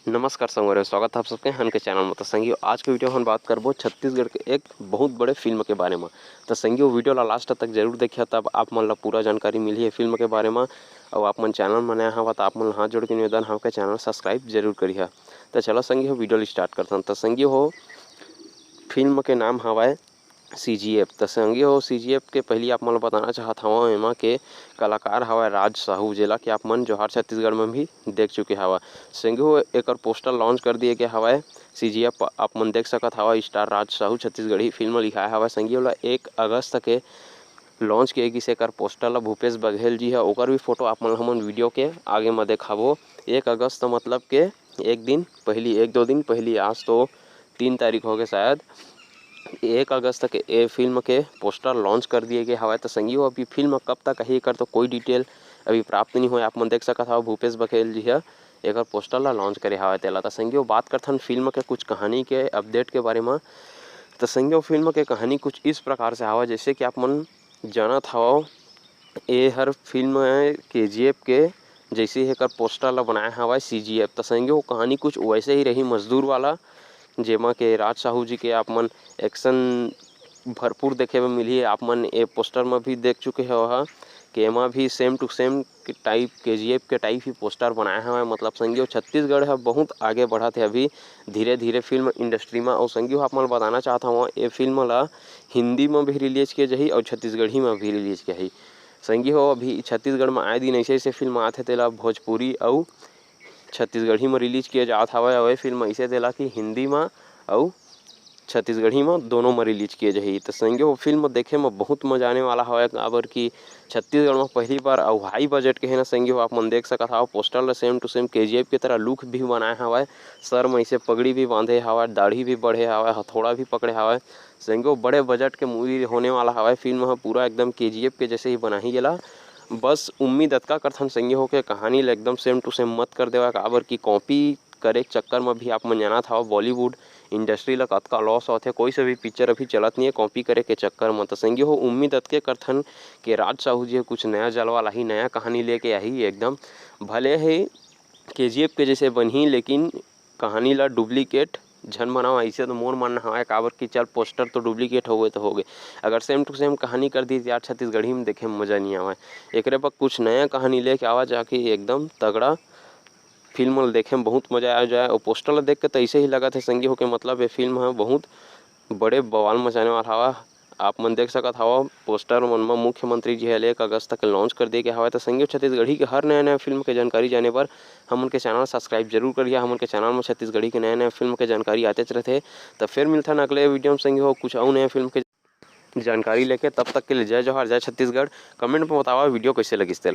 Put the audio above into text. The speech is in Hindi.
नमस्कार संगवारी, स्वागत है आप सबके हन के चैनल में। तो संगियो आज के वीडियो हम बात करबो छत्तीसगढ़ के एक बहुत बड़े फिल्म के बारे में। तो संगियो वीडियो ला लास्ट तक जरूर देखिए, तब आप मन ला पूरा जानकारी मिली है फिल्म के बारे में। और आप मन चैनल में नया हवा तो आप मन हाथ जोड़ के निवेदन है के चैनल सब्सक्राइब जरूर करिए। तो चलो संगियो वीडियो स्टार्ट करते हैं। तो संगियो हो फिल्म के नाम हवा CGF। तो संगियो हो CGF के पहले आप मन बताना चाहत हवा एमा के कलाकार हवा राज साहू, जेला कि आप मन जोहार छत्तीसगढ़ में भी देख चुके हवा। संगियो एक पोस्टर लॉन्च कर दिए गया हवा CGF आप मन देख सकत हवा। स्टार राज साहू छत्तीसगढ़ी फिल्म लिखाया हवा। संगियो ला 1 अगस्त के लॉन्च किए गिस एकर पोस्टर ला भूपेश बघेल जी है। ओकर भी फोटो आप मन हमन वीडियो के आगे में देखाबो। 1 अगस्त मतलब के एक दिन पहली, 1-2 दिन पहली, आज तो 3 तारीख हो गए शायद। 1 अगस्त के ये फिल्म के पोस्टर लॉन्च कर दिए गए हवा। तो संगियो अभी फिल्म कब तक ही कर तो कोई डिटेल अभी प्राप्त नहीं हुआ। आप मन देख सकत हवा भूपेश बघेल जी है एक पोस्टर ला लॉन्च करे हवा तेला। तो संगियो बात करथन फिल्म के कुछ कहानी के अपडेट के बारे में। तो संगियो फिल्म के कहानी कुछ इस प्रकार से हवा, जैसे कि आप मन जानत हवा ये हर फिल्म KGF के जैसे ही एकर पोस्टर ला बनाया हवा CGF। तो संगियो कहानी कुछ वैसे ही रही, मजदूर वाला, जेमा के राज साहू जी के आप मन एक्शन भरपूर देखे में मिली। आप मन ये पोस्टर में भी देख चुके हो कि एमा भी same to same type KGF के टाइप ही पोस्टर बनाया है। मतलब संगियो छत्तीसगढ़ है बहुत आगे बढ़ा थे अभी धीरे धीरे फिल्म इंडस्ट्री में। और संगियो आप मन बताना चाहता हूँ ये फिल्म ला हिंदी में भी रिलीज किया जाही और छत्तीसगढ़ी में भी रिलीज किया है। संगियो अभी छत्तीसगढ़ में आए दिन ऐसे ऐसे फिल्म आते तेला भोजपुरी और छत्तीसगढ़ी में रिलीज किया जात हवा। और फिल्म ऐसे तेला कि हिंदी में और छत्तीसगढ़ी में दोनों में रिलीज किए जाही। तो संगियो फिल्म देखे में बहुत मजा आने वाला है। काबर कि छत्तीसगढ़ में पहली बार और हाई बजट के है ना संगियो आप मन देख सकत हवा। पोस्टर ला सेम टू सेम KGF की तरह लुक भी बनाए हवा। सर में ऐसे पगड़ी भी बांधे हवा, दाढ़ी भी बढ़े हवा, हथौड़ा भी पकड़े हवा। संगियो बड़े बजट के मूवी होने वाला हवा। फिल्म पूरा एकदम KGF के जैसे ही बना ही गेला। बस उम्मीद अतका करथन संगियो के कहानी ला एकदम सेम टू सेम मत कर देवा। काबर की कॉपी करे के चक्कर में भी आप मन जानत हवा बॉलीवुड इंडस्ट्री ला कतका लॉस होथे। कोई से भी पिक्चर अभी चलत नहीं है कॉपी करे के चक्कर में। तो संगियो हो उम्मीद अतके करथन कि राज साहू जी कुछ नया जलवा लाही, नया कहानी लेके आई। एकदम भले है KGF के जैसे बनी, लेकिन कहानी ला डुप्लीकेट झन बनाओ ऐसे तो मोर मानना है। काबर की चल पोस्टर तो डुप्लीकेट हो गए तो हो गए, अगर सेम टू सेम कहानी कर दी यार छत्तीसगढ़ी में देखे में मजा नहीं आवा। एक पर कुछ नया कहानी लेके आवा जाके एकदम तगड़ा फिल्म देखे में बहुत मजा आ जाए। और पोस्टर ला देख के तो ऐसे ही लगा थे संगी हो के मतलब ये फिल्म है बहुत बड़े बवाल मचाने वाला हवा। आप मन देख सकत हवा पोस्टर मन में मुख्यमंत्री जी है 1 अगस्त तक लॉन्च कर दिए गया हवा। तो संगी छत्तीसगढ़ी के हर नया नया फिल्म के जानकारी जाने पर हमन के चैनल सब्सक्राइब जरूर करिए। हमन के चैनल में छत्तीसगढ़ी के नया नया फिल्म के जानकारी आते रहते। तो फिर मिलता है अगले वीडियो में संगी हो कुछ और नया फिल्म के जानकारी लेके। तब तक के लिए जय जोहार, जय छत्तीसगढ़। कमेंट में बतावा वीडियो कैसे लगी।